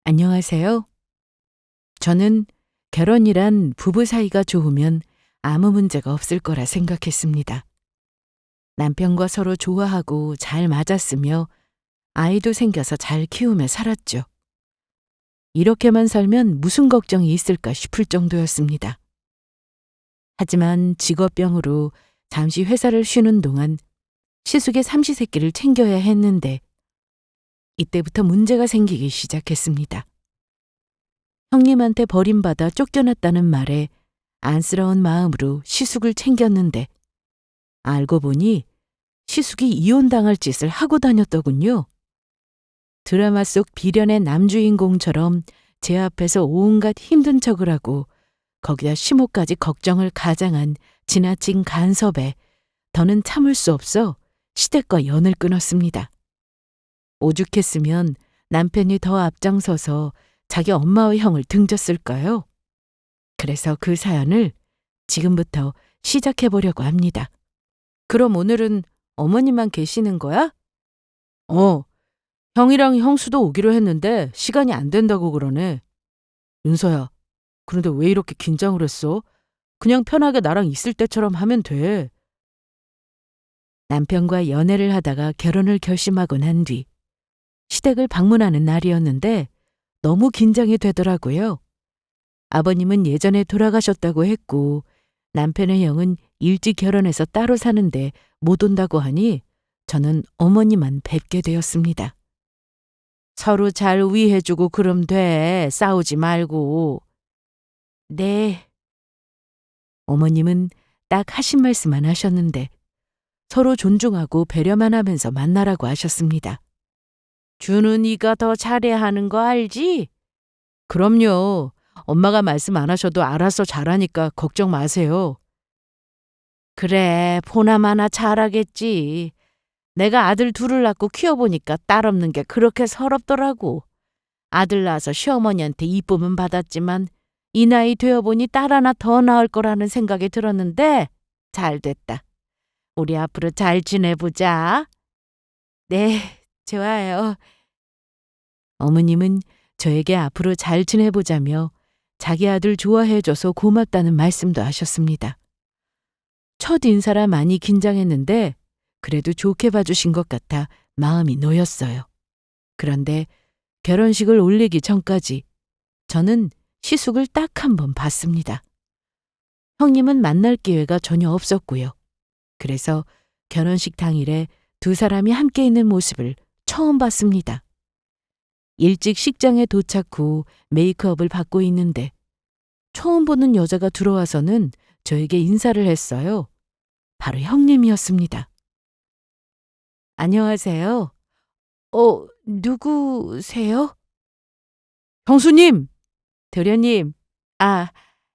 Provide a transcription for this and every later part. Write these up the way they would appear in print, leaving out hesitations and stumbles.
안녕하세요. 저는 결혼이란 부부 사이가 좋으면 아무 문제가 없을 거라 생각했습니다. 남편과 서로 좋아하고 잘 맞았으며 아이도 생겨서 잘 키우며 살았죠. 이렇게만 살면 무슨 걱정이 있을까 싶을 정도였습니다. 하지만 직업병으로 잠시 회사를 쉬는 동안 시숙의 삼시세끼를 챙겨야 했는데 이때부터 문제가 생기기 시작했습니다. 형님한테 버림받아 쫓겨났다는 말에 안쓰러운 마음으로 시숙을 챙겼는데 알고 보니 시숙이 이혼당할 짓을 하고 다녔더군요. 드라마 속 비련의 남주인공처럼 제 앞에서 온갖 힘든 척을 하고 거기다 시모까지 걱정을 가장한 지나친 간섭에 더는 참을 수 없어 시댁과 연을 끊었습니다. 오죽했으면 남편이 더 앞장서서 자기 엄마와 형을 등졌을까요? 그래서 그 사연을 지금부터 시작해 보려고 합니다. 그럼 오늘은 어머님만 계시는 거야? 형이랑 형수도 오기로 했는데 시간이 안 된다고 그러네. 윤서야, 그런데 왜 이렇게 긴장을 했어? 그냥 편하게 나랑 있을 때처럼 하면 돼. 남편과 연애를 하다가 결혼을 결심하고 난 뒤 시댁을 방문하는 날이었는데 너무 긴장이 되더라고요. 아버님은 예전에 돌아가셨다고 했고 남편의 형은 일찍 결혼해서 따로 사는데 못 온다고 하니 저는 어머니만 뵙게 되었습니다. 서로 잘 위해주고 그럼 돼. 싸우지 말고. 네. 어머님은 딱 하신 말씀만 하셨는데 서로 존중하고 배려만 하면서 만나라고 하셨습니다. 준은이가 더 잘해야 하는 거 알지? 그럼요. 엄마가 말씀 안 하셔도 알아서 잘하니까 걱정 마세요. 그래, 보나마나 잘하겠지. 내가 아들 둘을 낳고 키워보니까 딸 없는 게 그렇게 서럽더라고. 아들 낳아서 시어머니한테 이쁨은 받았지만 이 나이 되어보니 딸 하나 더 낳을 거라는 생각이 들었는데 잘 됐다. 우리 앞으로 잘 지내보자. 네, 좋아요. 어머님은 저에게 앞으로 잘 지내보자며 자기 아들 좋아해줘서 고맙다는 말씀도 하셨습니다. 첫 인사라 많이 긴장했는데 그래도 좋게 봐주신 것 같아 마음이 놓였어요. 그런데 결혼식을 올리기 전까지 저는 시숙을 딱 한 번 봤습니다. 형님은 만날 기회가 전혀 없었고요. 그래서 결혼식 당일에 두 사람이 함께 있는 모습을 처음 봤습니다. 일찍 식장에 도착 후 메이크업을 받고 있는데 처음 보는 여자가 들어와서는 저에게 인사를 했어요. 바로 형님이었습니다. 안녕하세요. 누구세요? 형수님! 도련님! 아,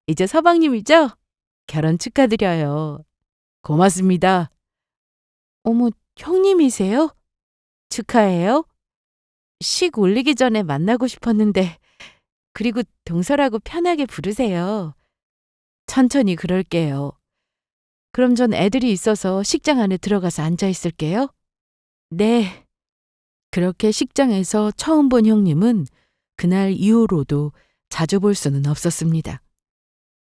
이제 서방님이죠? 결혼 축하드려요. 고맙습니다. 어머, 형님이세요? 축하해요. 식 올리기 전에 만나고 싶었는데, 그리고 동서라고 편하게 부르세요. 천천히 그럴게요. 그럼 전 애들이 있어서 식장 안에 들어가서 앉아 있을게요. 네. 그렇게 식장에서 처음 본 형님은 그날 이후로도 자주 볼 수는 없었습니다.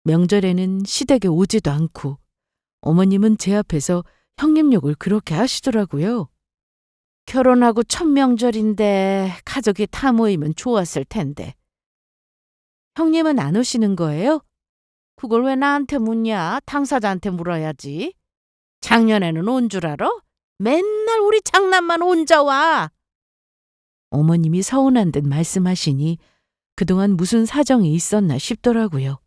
명절에는 시댁에 오지도 않고 어머님은 제 앞에서 형님 욕을 그렇게 하시더라고요. 결혼하고 첫 명절인데 가족이 다 모이면 좋았을 텐데. 형님은 안 오시는 거예요? 그걸 왜 나한테 묻냐? 당사자한테 물어야지. 작년에는 온 줄 알아? 맨날 우리 장난만 혼자 와. 어머님이 서운한 듯 말씀하시니 그동안 무슨 사정이 있었나 싶더라고요.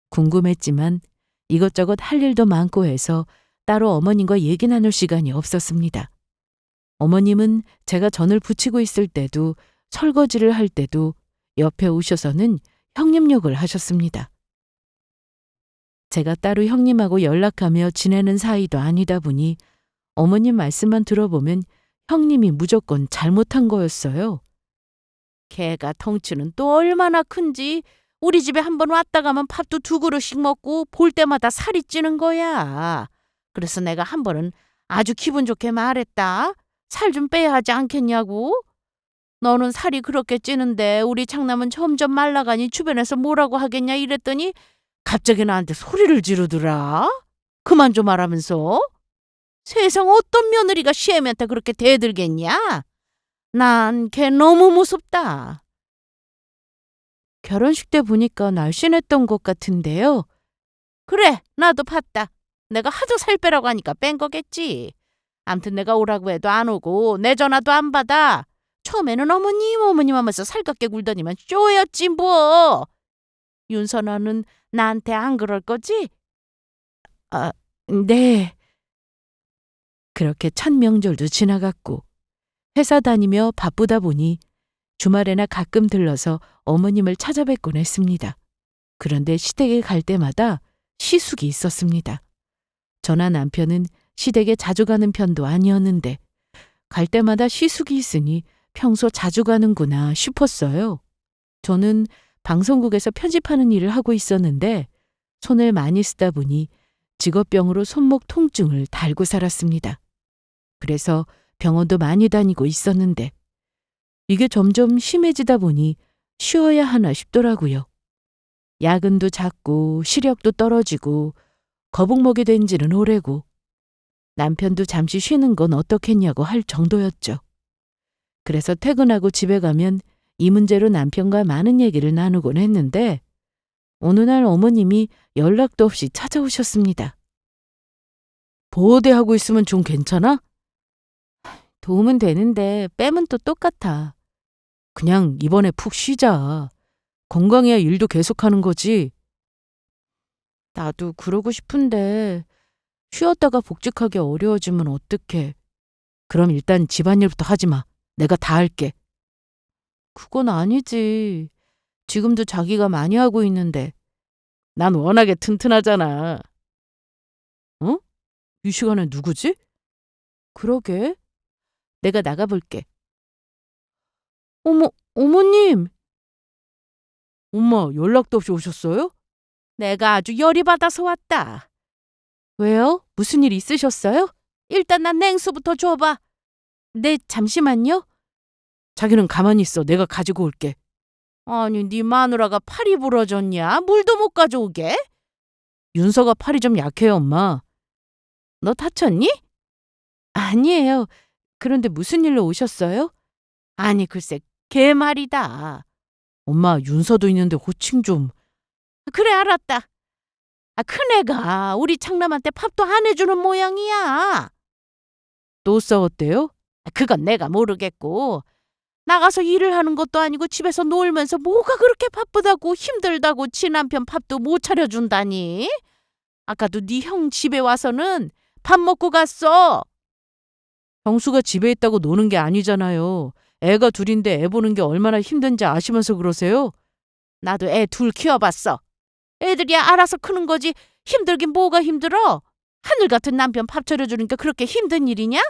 궁금했지만 이것저것 할 일도 많고 해서 따로 어머님과 얘기 나눌 시간이 없었습니다. 어머님은 제가 전을 부치고 있을 때도 설거지를 할 때도 옆에 오셔서는 형님 욕을 하셨습니다. 제가 따로 형님하고 연락하며 지내는 사이도 아니다 보니 어머님 말씀만 들어보면 형님이 무조건 잘못한 거였어요. 걔가 덩치는 또 얼마나 큰지 우리 집에 한번 왔다 가면 밥도 두 그릇씩 먹고 볼 때마다 살이 찌는 거야. 그래서 내가 한 번은 아주 기분 좋게 말했다. 살 좀 빼야 하지 않겠냐고. 너는 살이 그렇게 찌는데 우리 장남은 점점 말라가니 주변에서 뭐라고 하겠냐 이랬더니 갑자기 나한테 소리를 지르더라. 그만 좀 하라면서. 세상 어떤 며느리가 시애미한테 그렇게 대들겠냐? 난 걔 너무 무섭다. 결혼식 때 보니까 날씬했던 것 같은데요. 그래, 나도 봤다. 내가 하도 살 빼라고 하니까 뺀 거겠지. 암튼 내가 오라고 해도 안 오고 내 전화도 안 받아. 처음에는 어머님 하면서 살갑게 굴더니만 쪼였지 뭐. 윤선아는 나한테 안 그럴 거지? 아, 네. 그렇게 첫 명절도 지나갔고 회사 다니며 바쁘다 보니 주말에나 가끔 들러서 어머님을 찾아뵙곤 했습니다. 그런데 시댁에 갈 때마다 시숙이 있었습니다. 저나 남편은 시댁에 자주 가는 편도 아니었는데 갈 때마다 시숙이 있으니 평소 자주 가는구나 싶었어요. 저는 방송국에서 편집하는 일을 하고 있었는데 손을 많이 쓰다 보니 직업병으로 손목 통증을 달고 살았습니다. 그래서 병원도 많이 다니고 있었는데 이게 점점 심해지다 보니 쉬어야 하나 싶더라고요. 야근도 잦고 시력도 떨어지고 거북목이 된 지는 오래고 남편도 잠시 쉬는 건 어떻겠냐고 할 정도였죠. 그래서 퇴근하고 집에 가면 이 문제로 남편과 많은 얘기를 나누곤 했는데 어느 날 어머님이 연락도 없이 찾아오셨습니다. 보호대하고 있으면 좀 괜찮아? 도움은 되는데 빼면 또 똑같아. 그냥 이번에 푹 쉬자. 건강해야 일도 계속하는 거지. 나도 그러고 싶은데 쉬었다가 복직하기 어려워지면 어떡해. 그럼 일단 집안일부터 하지 마. 내가 다 할게. 그건 아니지. 지금도 자기가 많이 하고 있는데. 난 워낙에 튼튼하잖아. 어? 이 시간에 누구지? 그러게. 내가 나가볼게. 어머님. 엄마 연락도 없이 오셨어요? 내가 아주 열이 받아서 왔다. 왜요? 무슨 일 있으셨어요? 일단 난 냉수부터 줘봐. 네, 잠시만요. 자기는 가만히 있어. 내가 가지고 올게. 아니, 네 마누라가 팔이 부러졌냐? 물도 못 가져오게? 윤서가 팔이 좀 약해요, 엄마. 너 다쳤니? 아니에요. 그런데 무슨 일로 오셨어요? 아니, 글쎄, 걔 말이다. 엄마, 윤서도 있는데 호칭 좀. 그래, 알았다. 큰애가 우리 장남한테 밥도 안 해주는 모양이야. 또 싸웠대요? 그건 내가 모르겠고. 나가서 일을 하는 것도 아니고 집에서 놀면서 뭐가 그렇게 바쁘다고 힘들다고 지 남편 밥도 못 차려준다니. 아까도 네 형 집에 와서는 밥 먹고 갔어. 형수가 집에 있다고 노는 게 아니잖아요. 애가 둘인데 애 보는 게 얼마나 힘든지 아시면서 그러세요? 나도 애 둘 키워봤어. 애들이 알아서 크는 거지 힘들긴 뭐가 힘들어? 하늘 같은 남편 밥 차려주니까 그렇게 힘든 일이냐?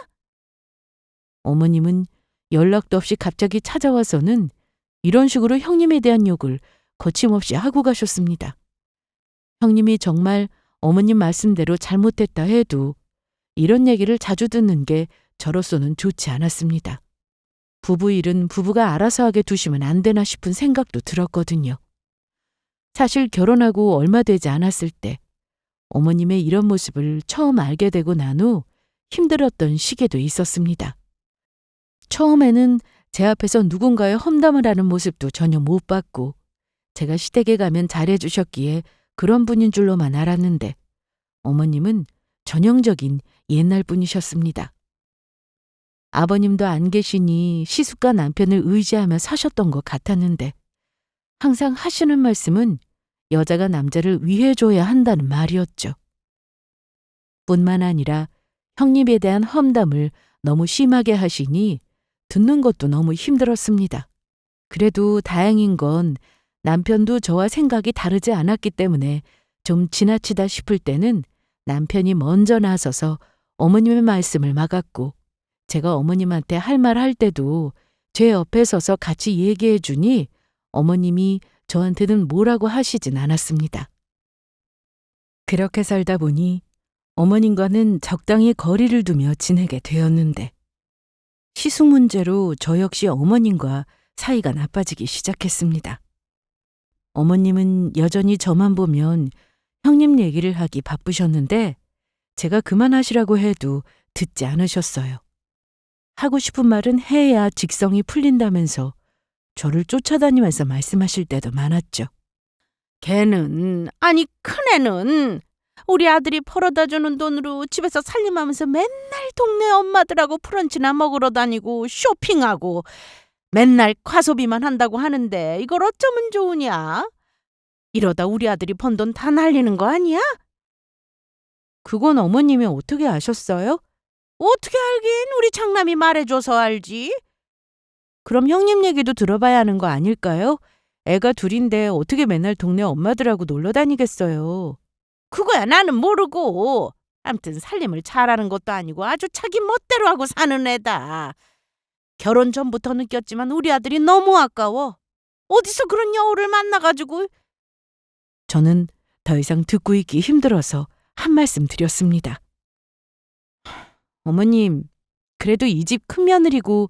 어머님은 연락도 없이 갑자기 찾아와서는 이런 식으로 형님에 대한 욕을 거침없이 하고 가셨습니다. 형님이 정말 어머님 말씀대로 잘못했다 해도 이런 얘기를 자주 듣는 게 저로서는 좋지 않았습니다. 부부 일은 부부가 알아서 하게 두시면 안 되나 싶은 생각도 들었거든요. 사실 결혼하고 얼마 되지 않았을 때 어머님의 이런 모습을 처음 알게 되고 난 후 힘들었던 시기도 있었습니다. 처음에는 제 앞에서 누군가의 험담을 하는 모습도 전혀 못 봤고 제가 시댁에 가면 잘해주셨기에 그런 분인 줄로만 알았는데 어머님은 전형적인 옛날 분이셨습니다. 아버님도 안 계시니 시숙과 남편을 의지하며 사셨던 것 같았는데 항상 하시는 말씀은 여자가 남자를 위해줘야 한다는 말이었죠. 뿐만 아니라 형님에 대한 험담을 너무 심하게 하시니 듣는 것도 너무 힘들었습니다. 그래도 다행인 건 남편도 저와 생각이 다르지 않았기 때문에 좀 지나치다 싶을 때는 남편이 먼저 나서서 어머님의 말씀을 막았고 제가 어머님한테 할 말 할 때도 제 옆에 서서 같이 얘기해 주니 어머님이 저한테는 뭐라고 하시진 않았습니다. 그렇게 살다 보니 어머님과는 적당히 거리를 두며 지내게 되었는데 시숙 문제로 저 역시 어머님과 사이가 나빠지기 시작했습니다. 어머님은 여전히 저만 보면 형님 얘기를 하기 바쁘셨는데 제가 그만하시라고 해도 듣지 않으셨어요. 하고 싶은 말은 해야 직성이 풀린다면서 저를 쫓아다니면서 말씀하실 때도 많았죠. 걔는, 아니 큰애는 우리 아들이 벌어다 주는 돈으로 집에서 살림하면서 맨날 동네 엄마들하고 프런치나 먹으러 다니고 쇼핑하고 맨날 과소비만 한다고 하는데 이걸 어쩌면 좋으냐? 이러다 우리 아들이 번 돈 다 날리는 거 아니야? 그건 어머님이 어떻게 아셨어요? 어떻게 알긴 우리 장남이 말해줘서 알지. 그럼 형님 얘기도 들어봐야 하는 거 아닐까요? 애가 둘인데 어떻게 맨날 동네 엄마들하고 놀러 다니겠어요. 그거야 나는 모르고. 암튼 살림을 잘하는 것도 아니고 아주 자기 멋대로 하고 사는 애다. 결혼 전부터 느꼈지만 우리 아들이 너무 아까워. 어디서 그런 여우를 만나가지고. 저는 더 이상 듣고 있기 힘들어서 한 말씀 드렸습니다. 어머님, 그래도 이 집 큰며느리고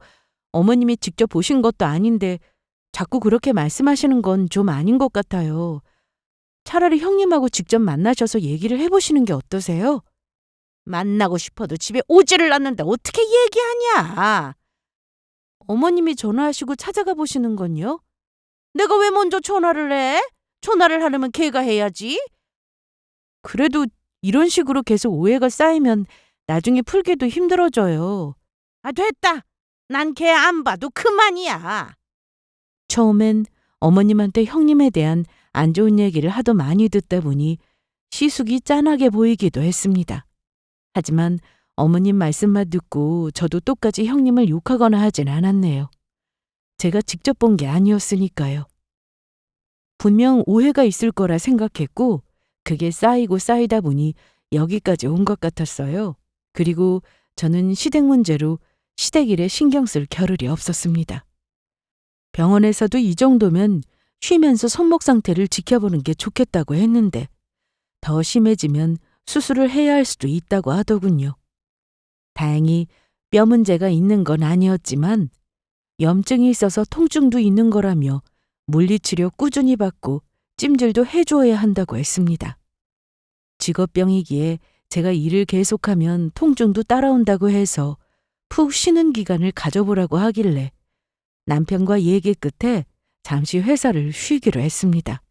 어머님이 직접 보신 것도 아닌데 자꾸 그렇게 말씀하시는 건 좀 아닌 것 같아요. 차라리 형님하고 직접 만나셔서 얘기를 해보시는 게 어떠세요? 만나고 싶어도 집에 오지를 않는데 어떻게 얘기하냐? 어머님이 전화하시고 찾아가 보시는 건요? 내가 왜 먼저 전화를 해? 전화를 하려면 걔가 해야지. 그래도 이런 식으로 계속 오해가 쌓이면 나중에 풀기도 힘들어져요. 아, 됐다. 난 걔 안 봐도 그만이야. 처음엔 어머님한테 형님에 대한 안 좋은 얘기를 하도 많이 듣다 보니 시숙이 짠하게 보이기도 했습니다. 하지만 어머님 말씀만 듣고 저도 똑같이 형님을 욕하거나 하진 않았네요. 제가 직접 본 게 아니었으니까요. 분명 오해가 있을 거라 생각했고 그게 쌓이고 쌓이다 보니 여기까지 온 것 같았어요. 그리고 저는 시댁 문제로 시댁 일에 신경 쓸 겨를이 없었습니다. 병원에서도 이 정도면 쉬면서 손목 상태를 지켜보는 게 좋겠다고 했는데 더 심해지면 수술을 해야 할 수도 있다고 하더군요. 다행히 뼈 문제가 있는 건 아니었지만 염증이 있어서 통증도 있는 거라며 물리치료 꾸준히 받고 찜질도 해줘야 한다고 했습니다. 직업병이기에 제가 일을 계속하면 통증도 따라온다고 해서 푹 쉬는 기간을 가져보라고 하길래 남편과 얘기 끝에 잠시 회사를 쉬기로 했습니다.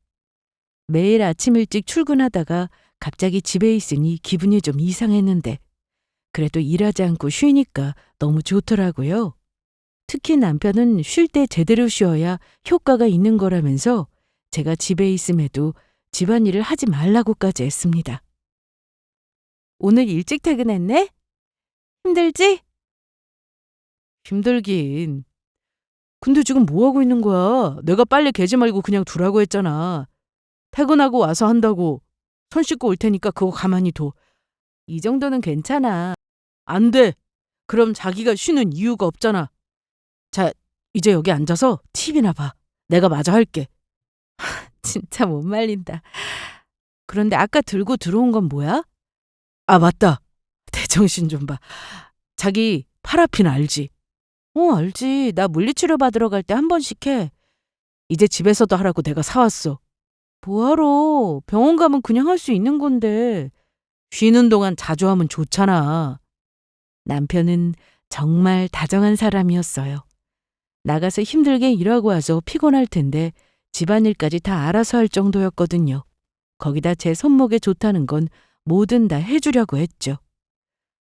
매일 아침 일찍 출근하다가 갑자기 집에 있으니 기분이 좀 이상했는데 그래도 일하지 않고 쉬니까 너무 좋더라고요. 특히 남편은 쉴 때 제대로 쉬어야 효과가 있는 거라면서 제가 집에 있음에도 집안일을 하지 말라고까지 했습니다. 오늘 일찍 퇴근했네? 힘들지? 힘들긴. 근데 지금 뭐 하고 있는 거야? 내가 빨래 개지 말고 그냥 두라고 했잖아. 퇴근하고 와서 한다고. 손 씻고 올 테니까 그거 가만히 둬. 이 정도는 괜찮아. 안 돼. 그럼 자기가 쉬는 이유가 없잖아. 자, 이제 여기 앉아서 TV나 봐. 내가 마저 할게. 진짜 못 말린다. 그런데 아까 들고 들어온 건 뭐야? 아, 맞다. 대정신 좀 봐. 자기 파라핀 알지? 알지. 나 물리치료 받으러 갈 때 한 번씩 해. 이제 집에서도 하라고 내가 사왔어. 뭐하러? 병원 가면 그냥 할 수 있는 건데. 쉬는 동안 자주 하면 좋잖아. 남편은 정말 다정한 사람이었어요. 나가서 힘들게 일하고 와서 피곤할 텐데 집안일까지 다 알아서 할 정도였거든요. 거기다 제 손목에 좋다는 건 뭐든 다 해주려고 했죠.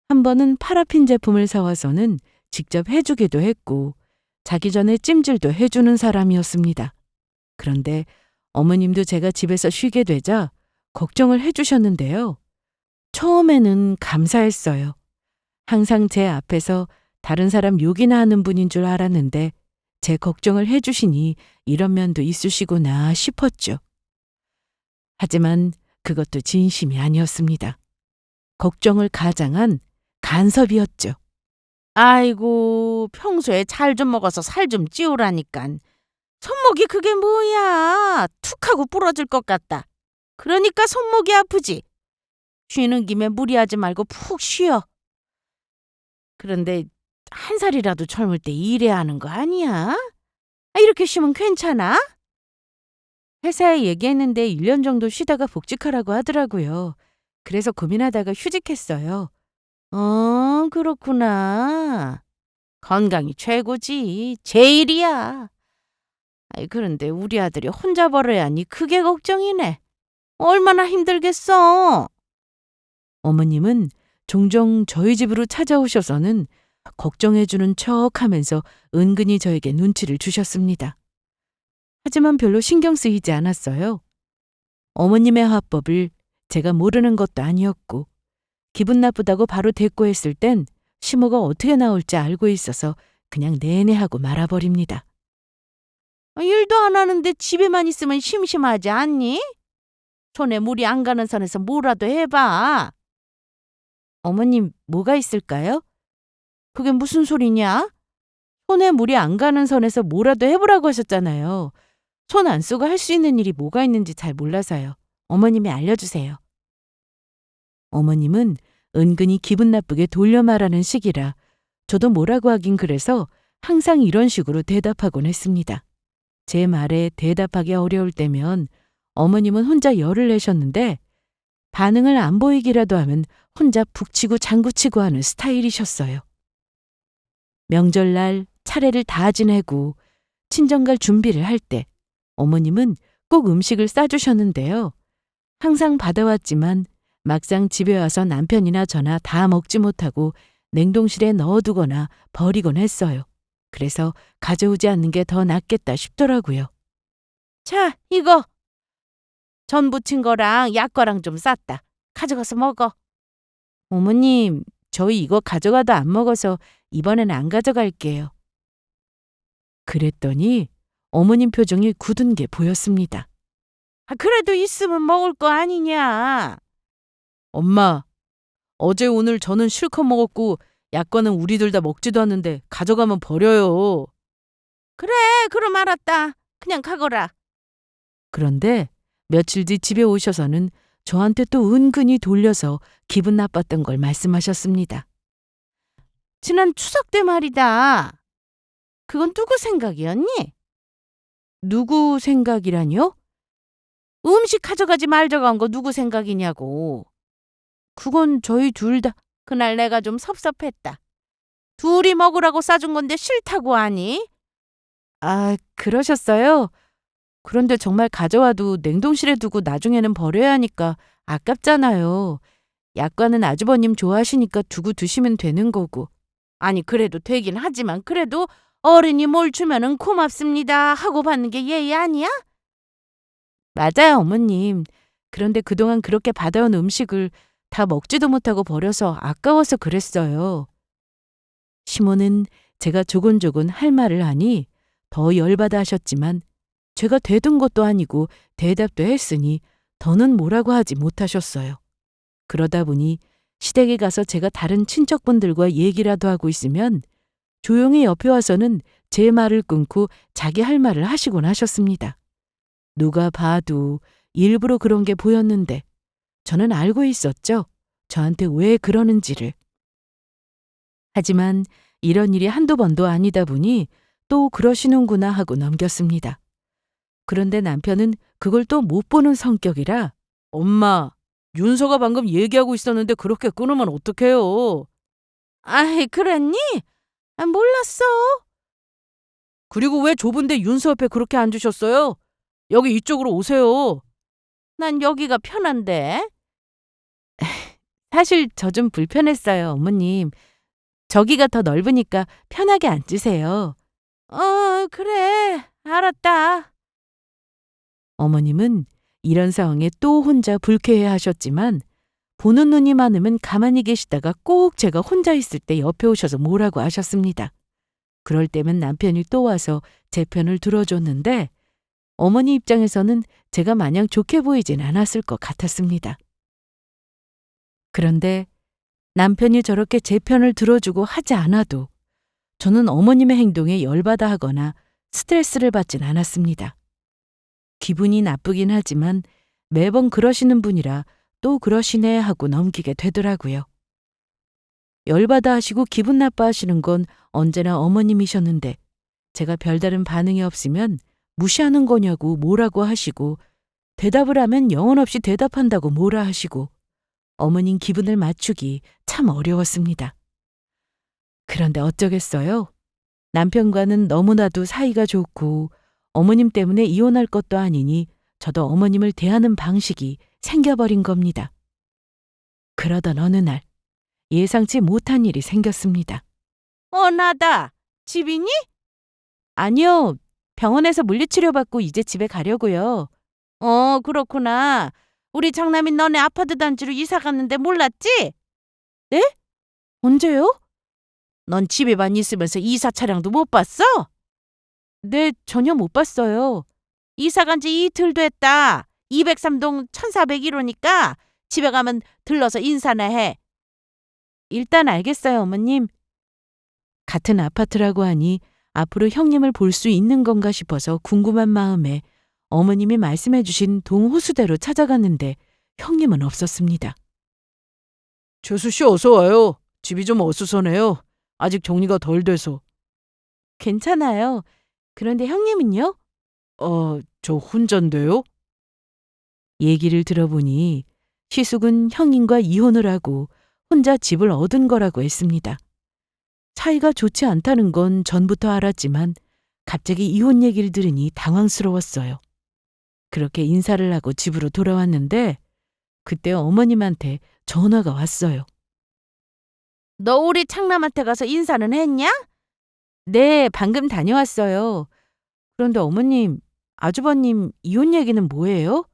한 번은 파라핀 제품을 사와서는 직접 해주기도 했고 자기 전에 찜질도 해주는 사람이었습니다. 그런데 어머님도 제가 집에서 쉬게 되자 걱정을 해주셨는데요. 처음에는 감사했어요. 항상 제 앞에서 다른 사람 욕이나 하는 분인 줄 알았는데 제 걱정을 해주시니 이런 면도 있으시구나 싶었죠. 하지만 그것도 진심이 아니었습니다. 걱정을 가장한 간섭이었죠. 아이고, 평소에 잘 좀 먹어서 살 좀 찌우라니깐. 손목이 그게 뭐야? 툭 하고 부러질 것 같다. 그러니까 손목이 아프지. 쉬는 김에 무리하지 말고 푹 쉬어. 그런데 한 살이라도 젊을 때 일해야 하는 거 아니야? 이렇게 쉬면 괜찮아? 회사에 얘기했는데 1년 정도 쉬다가 복직하라고 하더라고요. 그래서 고민하다가 휴직했어요. 그렇구나. 건강이 최고지. 제일이야. 그런데 우리 아들이 혼자 벌어야 하니 그게 걱정이네. 얼마나 힘들겠어. 어머님은 종종 저희 집으로 찾아오셔서는 걱정해주는 척 하면서 은근히 저에게 눈치를 주셨습니다. 하지만 별로 신경 쓰이지 않았어요. 어머님의 화법을 제가 모르는 것도 아니었고, 기분 나쁘다고 바로 대꾸했을 땐 시모가 어떻게 나올지 알고 있어서 그냥 내내 하고 말아버립니다. 일도 안 하는데 집에만 있으면 심심하지 않니? 손에 물이 안 가는 선에서 뭐라도 해봐. 어머님, 뭐가 있을까요? 그게 무슨 소리냐? 손에 물이 안 가는 선에서 뭐라도 해보라고 하셨잖아요. 손 안 쓰고 할 수 있는 일이 뭐가 있는지 잘 몰라서요. 어머님이 알려주세요. 어머님은 은근히 기분 나쁘게 돌려 말하는 식이라 저도 뭐라고 하긴 그래서 항상 이런 식으로 대답하곤 했습니다. 제 말에 대답하기 어려울 때면 어머님은 혼자 열을 내셨는데 반응을 안 보이기라도 하면 혼자 북치고 장구치고 하는 스타일이셨어요. 명절날 차례를 다 지내고 친정 갈 준비를 할 때 어머님은 꼭 음식을 싸주셨는데요. 항상 받아왔지만 막상 집에 와서 남편이나 저나 다 먹지 못하고 냉동실에 넣어두거나 버리곤 했어요. 그래서 가져오지 않는 게 더 낫겠다 싶더라고요. 자, 이거 전 부친 거랑 약과랑 좀 쌌다. 가져가서 먹어. 어머님, 저희 이거 가져가도 안 먹어서 이번에는 안 가져갈게요. 그랬더니 어머님 표정이 굳은 게 보였습니다. 그래도 있으면 먹을 거 아니냐. 엄마, 어제 오늘 저는 실컷 먹었고 약과는 우리들 다 먹지도 않는데 가져가면 버려요. 그래, 그럼 알았다. 그냥 가거라. 그런데 며칠 뒤 집에 오셔서는 저한테 또 은근히 돌려서 기분 나빴던 걸 말씀하셨습니다. 지난 추석 때 말이다. 그건 누구 생각이었니? 누구 생각이라뇨? 음식 가져가지 말자고 한 거 누구 생각이냐고. 그건 저희 둘 다 그날 내가 좀 섭섭했다. 둘이 먹으라고 싸준 건데 싫다고 하니? 그러셨어요? 그런데 정말 가져와도 냉동실에 두고 나중에는 버려야 하니까 아깝잖아요. 약과는 아주버님 좋아하시니까 두고 드시면 되는 거고. 아니 그래도 되긴 하지만 그래도 어른이 뭘 주면은 고맙습니다 하고 받는 게 예의 아니야? 맞아요, 어머님. 그런데 그동안 그렇게 받아온 음식을 다 먹지도 못하고 버려서 아까워서 그랬어요. 시모는 제가 조곤조곤 할 말을 하니 더 열받아 하셨지만 제가 되든 것도 아니고 대답도 했으니 더는 뭐라고 하지 못하셨어요. 그러다 보니 시댁에 가서 제가 다른 친척분들과 얘기라도 하고 있으면 조용히 옆에 와서는 제 말을 끊고 자기 할 말을 하시곤 하셨습니다. 누가 봐도 일부러 그런 게 보였는데 저는 알고 있었죠. 저한테 왜 그러는지를. 하지만 이런 일이 한두 번도 아니다 보니 또 그러시는구나 하고 넘겼습니다. 그런데 남편은 그걸 또 못 보는 성격이라 엄마, 윤서가 방금 얘기하고 있었는데 그렇게 끊으면 어떡해요? 아이, 그랬니? 몰랐어. 그리고 왜 좁은데 윤서 옆에 그렇게 앉으셨어요? 여기 이쪽으로 오세요. 난 여기가 편한데. 사실 저 좀 불편했어요, 어머님. 저기가 더 넓으니까 편하게 앉으세요. 그래. 알았다. 어머님은 이런 상황에 또 혼자 불쾌해 하셨지만 보는 눈이 많으면 가만히 계시다가 꼭 제가 혼자 있을 때 옆에 오셔서 뭐라고 하셨습니다. 그럴 때면 남편이 또 와서 제 편을 들어줬는데 어머니 입장에서는 제가 마냥 좋게 보이진 않았을 것 같았습니다. 그런데 남편이 저렇게 제 편을 들어주고 하지 않아도 저는 어머님의 행동에 열받아 하거나 스트레스를 받진 않았습니다. 기분이 나쁘긴 하지만 매번 그러시는 분이라 또 그러시네 하고 넘기게 되더라고요. 열받아 하시고 기분 나빠하시는 건 언제나 어머님이셨는데 제가 별다른 반응이 없으면 무시하는 거냐고 뭐라고 하시고 대답을 하면 영혼 없이 대답한다고 뭐라 하시고 어머님 기분을 맞추기 참 어려웠습니다. 그런데 어쩌겠어요? 남편과는 너무나도 사이가 좋고 어머님 때문에 이혼할 것도 아니니 저도 어머님을 대하는 방식이 생겨버린 겁니다. 그러던 어느 날 예상치 못한 일이 생겼습니다. 나다. 집이니? 아니요. 병원에서 물리치료받고 이제 집에 가려고요. 그렇구나. 우리 장남이 너네 아파트 단지로 이사 갔는데 몰랐지? 네? 언제요? 넌 집에만 있으면서 이사 차량도 못 봤어? 네, 전혀 못 봤어요. 이사 간 지 이틀 됐다. 203동 1401호니까 집에 가면 들러서 인사나 해. 일단 알겠어요, 어머님. 같은 아파트라고 하니 앞으로 형님을 볼 수 있는 건가 싶어서 궁금한 마음에 어머님이 말씀해 주신 동호수대로 찾아갔는데 형님은 없었습니다. 재수 씨 어서 와요. 집이 좀 어수선해요. 아직 정리가 덜 돼서. 괜찮아요. 그런데 형님은요? 저 혼잔데요? 얘기를 들어보니 시숙은 형님과 이혼을 하고 혼자 집을 얻은 거라고 했습니다. 사이가 좋지 않다는 건 전부터 알았지만 갑자기 이혼 얘기를 들으니 당황스러웠어요. 그렇게 인사를 하고 집으로 돌아왔는데 그때 어머님한테 전화가 왔어요. 너 우리 창남한테 가서 인사는 했냐? 네, 방금 다녀왔어요. 그런데 어머님, 아주버님 이혼 얘기는 뭐예요?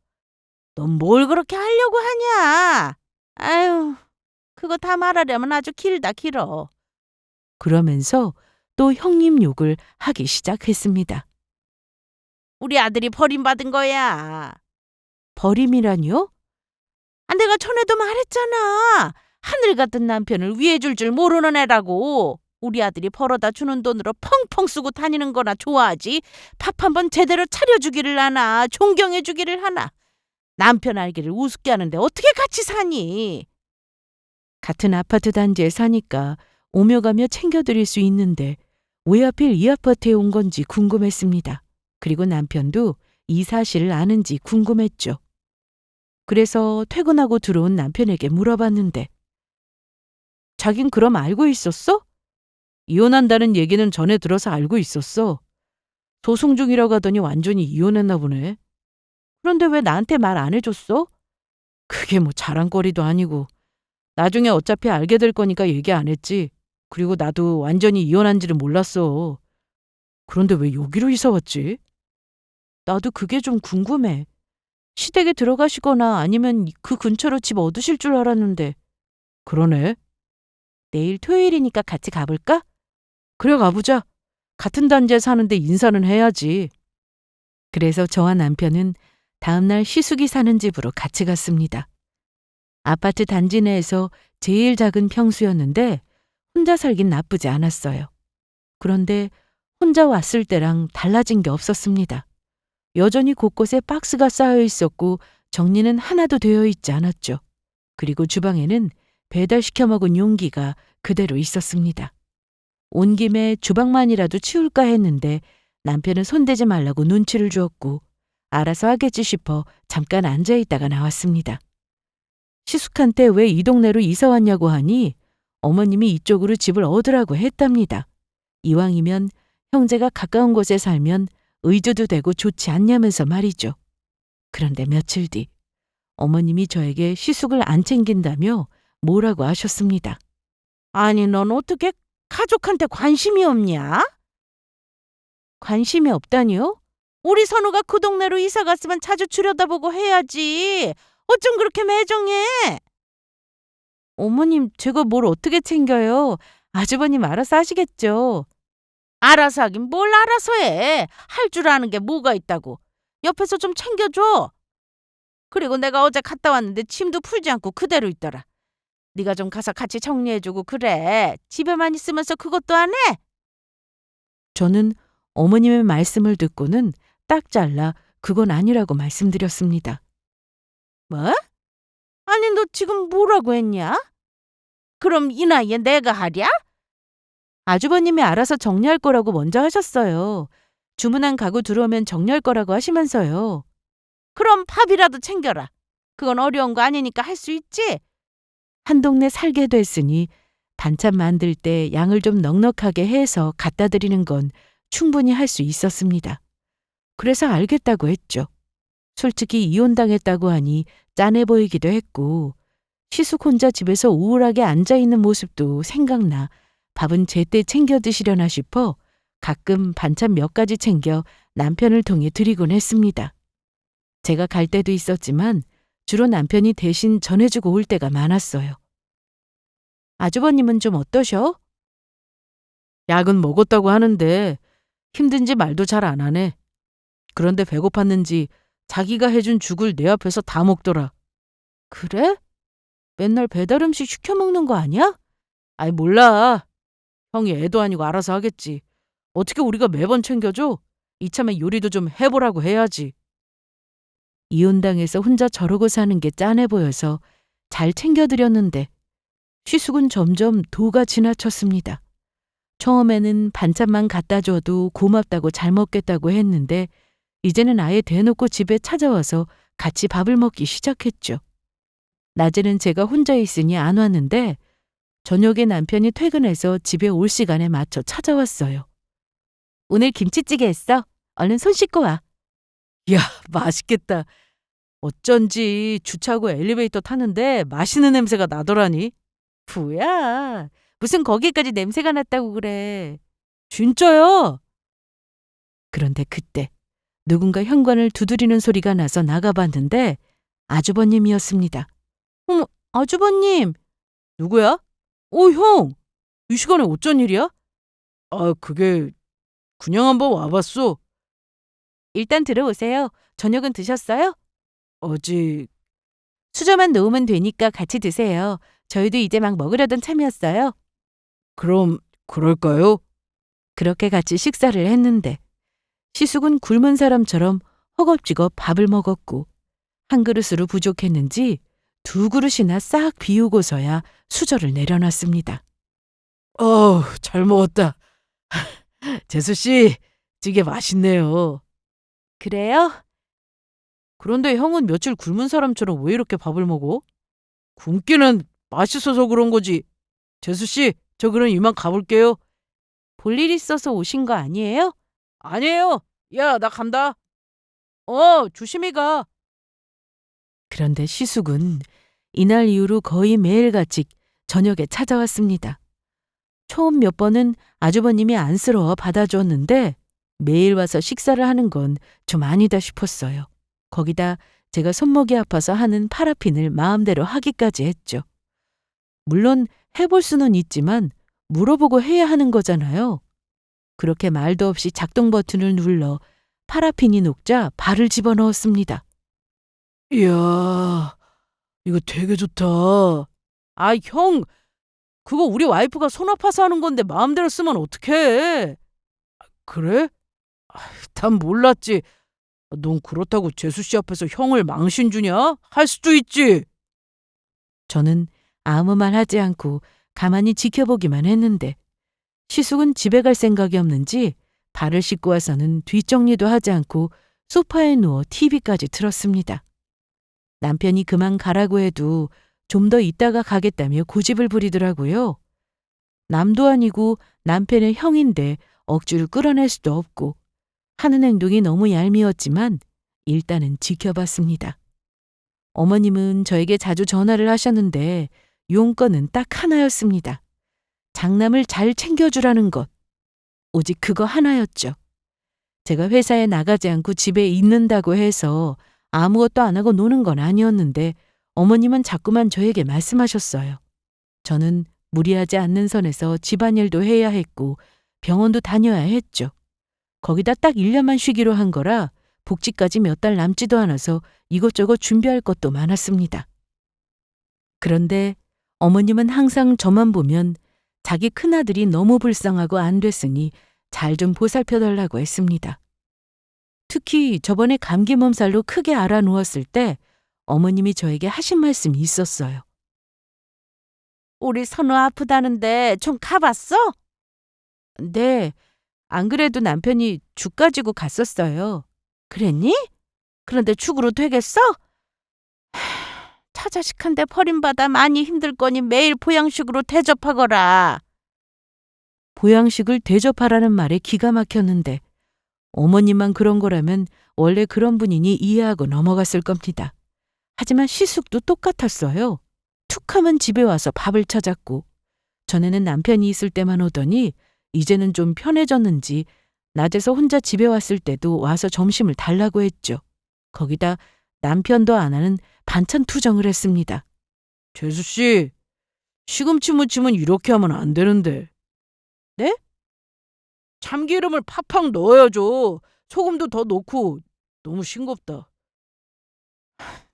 넌 뭘 그렇게 하려고 하냐? 아유, 그거 다 말하려면 아주 길다 길어. 그러면서 또 형님 욕을 하기 시작했습니다. 우리 아들이 버림받은 거야. 버림이라뇨? 내가 전에도 말했잖아. 하늘 같은 남편을 위해 줄 모르는 애라고. 우리 아들이 벌어다 주는 돈으로 펑펑 쓰고 다니는 거나 좋아하지. 밥 한번 제대로 차려주기를 하나 존경해주기를 하나. 남편 알기를 우습게 하는데 어떻게 같이 사니? 같은 아파트 단지에 사니까 오며 가며 챙겨드릴 수 있는데 왜 하필 이 아파트에 온 건지 궁금했습니다. 그리고 남편도 이 사실을 아는지 궁금했죠. 그래서 퇴근하고 들어온 남편에게 물어봤는데 자긴 그럼 알고 있었어? 이혼한다는 얘기는 전에 들어서 알고 있었어. 소송 중이라고 하더니 완전히 이혼했나 보네. 그런데 왜 나한테 말 안 해줬어? 그게 뭐 자랑거리도 아니고 나중에 어차피 알게 될 거니까 얘기 안 했지. 그리고 나도 완전히 이혼한지를 몰랐어. 그런데 왜 여기로 이사 왔지? 나도 그게 좀 궁금해. 시댁에 들어가시거나 아니면 그 근처로 집 얻으실 줄 알았는데. 그러네. 내일 토요일이니까 같이 가볼까? 그래 가보자. 같은 단지에 사는데 인사는 해야지. 그래서 저와 남편은 다음날 시숙이 사는 집으로 같이 갔습니다. 아파트 단지 내에서 제일 작은 평수였는데 혼자 살긴 나쁘지 않았어요. 그런데 혼자 왔을 때랑 달라진 게 없었습니다. 여전히 곳곳에 박스가 쌓여 있었고 정리는 하나도 되어 있지 않았죠. 그리고 주방에는 배달시켜 먹은 용기가 그대로 있었습니다. 온 김에 주방만이라도 치울까 했는데 남편은 손대지 말라고 눈치를 주었고 알아서 하겠지 싶어 잠깐 앉아 있다가 나왔습니다. 시숙한테 왜 이 동네로 이사 왔냐고 하니 어머님이 이쪽으로 집을 얻으라고 했답니다. 이왕이면 형제가 가까운 곳에 살면 의주도 되고 좋지 않냐면서 말이죠. 그런데 며칠 뒤 어머님이 저에게 시숙을 안 챙긴다며 뭐라고 하셨습니다. 아니 넌 어떻게 가족한테 관심이 없냐? 관심이 없다니요? 우리 선우가 그 동네로 이사 갔으면 자주 들여다보고 해야지. 어쩜 그렇게 매정해? 어머님, 제가 뭘 어떻게 챙겨요? 아주버님 알아서 하시겠죠. 알아서 하긴 뭘 알아서 해. 할 줄 아는 게 뭐가 있다고. 옆에서 좀 챙겨줘. 그리고 내가 어제 갔다 왔는데 짐도 풀지 않고 그대로 있더라. 네가 좀 가서 같이 정리해주고 그래. 집에만 있으면서 그것도 안 해? 저는 어머님의 말씀을 듣고는 딱 잘라 그건 아니라고 말씀드렸습니다. 뭐? 아니 너 지금 뭐라고 했냐? 그럼 이 나이에 내가 하랴? 아주버님이 알아서 정리할 거라고 먼저 하셨어요. 주문한 가구 들어오면 정리할 거라고 하시면서요. 그럼 밥이라도 챙겨라. 그건 어려운 거 아니니까 할 수 있지? 한 동네 살게 됐으니 반찬 만들 때 양을 좀 넉넉하게 해서 갖다 드리는 건 충분히 할 수 있었습니다. 그래서 알겠다고 했죠. 솔직히 이혼당했다고 하니 짠해 보이기도 했고 시숙 혼자 집에서 우울하게 앉아있는 모습도 생각나 밥은 제때 챙겨 드시려나 싶어 가끔 반찬 몇 가지 챙겨 남편을 통해 드리곤 했습니다. 제가 갈 때도 있었지만 주로 남편이 대신 전해주고 올 때가 많았어요. 아주버님은 좀 어떠셔? 약은 먹었다고 하는데 힘든지 말도 잘 안 하네. 그런데 배고팠는지 자기가 해준 죽을 내 앞에서 다 먹더라. 그래? 맨날 배달 음식 시켜 먹는 거 아니야? 아이 몰라. 형이 애도 아니고 알아서 하겠지. 어떻게 우리가 매번 챙겨줘? 이참에 요리도 좀 해보라고 해야지. 이혼당해서 혼자 저러고 사는 게 짠해 보여서 잘 챙겨드렸는데 시숙은 점점 도가 지나쳤습니다. 처음에는 반찬만 갖다 줘도 고맙다고 잘 먹겠다고 했는데 이제는 아예 대놓고 집에 찾아와서 같이 밥을 먹기 시작했죠. 낮에는 제가 혼자 있으니 안 왔는데 저녁에 남편이 퇴근해서 집에 올 시간에 맞춰 찾아왔어요. 오늘 김치찌개 했어. 얼른 손 씻고 와. 이야, 맛있겠다. 어쩐지 주차하고 엘리베이터 타는데 맛있는 냄새가 나더라니. 뭐야? 무슨 거기까지 냄새가 났다고 그래. 진짜요? 그런데 그때 누군가 현관을 두드리는 소리가 나서 나가봤는데 아주버님이었습니다. 어머, 아주버님. 누구야? 형. 이 시간에 어쩐 일이야? 그게 그냥 한번 와봤어. 일단 들어오세요. 저녁은 드셨어요? 아직. 수저만 놓으면 되니까 같이 드세요. 저희도 이제 막 먹으려던 참이었어요. 그럼 그럴까요? 그렇게 같이 식사를 했는데 시숙은 굶은 사람처럼 허겁지겁 밥을 먹었고 한 그릇으로 부족했는지 두 그릇이나 싹 비우고서야 수저를 내려놨습니다. 잘 먹었다. 재수 씨, 찌개 맛있네요. 그래요? 그런데 형은 며칠 굶은 사람처럼 왜 이렇게 밥을 먹어? 굶기는 맛있어서 그런 거지. 재수 씨, 저 그럼 이만 가볼게요. 볼일 있어서 오신 거 아니에요? 아니에요. 야, 나 간다. 조심히 가. 그런데 시숙은 이날 이후로 거의 매일같이 저녁에 찾아왔습니다. 처음 몇 번은 아주버님이 안쓰러워 받아주었는데 매일 와서 식사를 하는 건 좀 아니다 싶었어요. 거기다 제가 손목이 아파서 하는 파라핀을 마음대로 하기까지 했죠. 물론 해볼 수는 있지만 물어보고 해야 하는 거잖아요. 그렇게 말도 없이 작동 버튼을 눌러 파라핀이 녹자 발을 집어넣었습니다. 이야, 이거 되게 좋다. 형, 그거 우리 와이프가 손 아파서 하는 건데 마음대로 쓰면 어떡해. 그래? 난 몰랐지. 넌 그렇다고 재수 씨 앞에서 형을 망신 주냐? 할 수도 있지. 저는 아무 말 하지 않고 가만히 지켜보기만 했는데 시숙은 집에 갈 생각이 없는지 발을 씻고 와서는 뒷정리도 하지 않고 소파에 누워 TV까지 틀었습니다. 남편이 그만 가라고 해도 좀 더 있다가 가겠다며 고집을 부리더라고요. 남도 아니고 남편의 형인데 억지로 끌어낼 수도 없고 하는 행동이 너무 얄미웠지만 일단은 지켜봤습니다. 어머님은 저에게 자주 전화를 하셨는데 용건은 딱 하나였습니다. 장남을 잘 챙겨주라는 것. 오직 그거 하나였죠. 제가 회사에 나가지 않고 집에 있는다고 해서 아무것도 안 하고 노는 건 아니었는데 어머님은 자꾸만 저에게 말씀하셨어요. 저는 무리하지 않는 선에서 집안일도 해야 했고 병원도 다녀야 했죠. 거기다 딱 1년만 쉬기로 한 거라 복지까지 몇 달 남지도 않아서 이것저것 준비할 것도 많았습니다. 그런데 어머님은 항상 저만 보면 자기 큰아들이 너무 불쌍하고 안 됐으니 잘 좀 보살펴달라고 했습니다. 특히 저번에 감기 몸살로 크게 알아누웠을 때 어머님이 저에게 하신 말씀이 있었어요. 우리 선우 아프다는데 좀 가봤어? 네, 안 그래도 남편이 죽 가지고 갔었어요. 그랬니? 그런데 죽으로 되겠어? 처자식한테 버림받아 많이 힘들 거니 매일 보양식으로 대접하거라. 보양식을 대접하라는 말에 기가 막혔는데 어머님만 그런 거라면 원래 그런 분이니 이해하고 넘어갔을 겁니다. 하지만 시숙도 똑같았어요. 툭 하면 집에 와서 밥을 찾았고 전에는 남편이 있을 때만 오더니 이제는 좀 편해졌는지 낮에서 혼자 집에 왔을 때도 와서 점심을 달라고 했죠. 거기다 남편도 안 하는 반찬 투정을 했습니다. 재수 씨, 시금치 무침은 이렇게 하면 안 되는데. 네? 참기름을 팍팍 넣어야죠. 소금도 더 넣고 너무 싱겁다.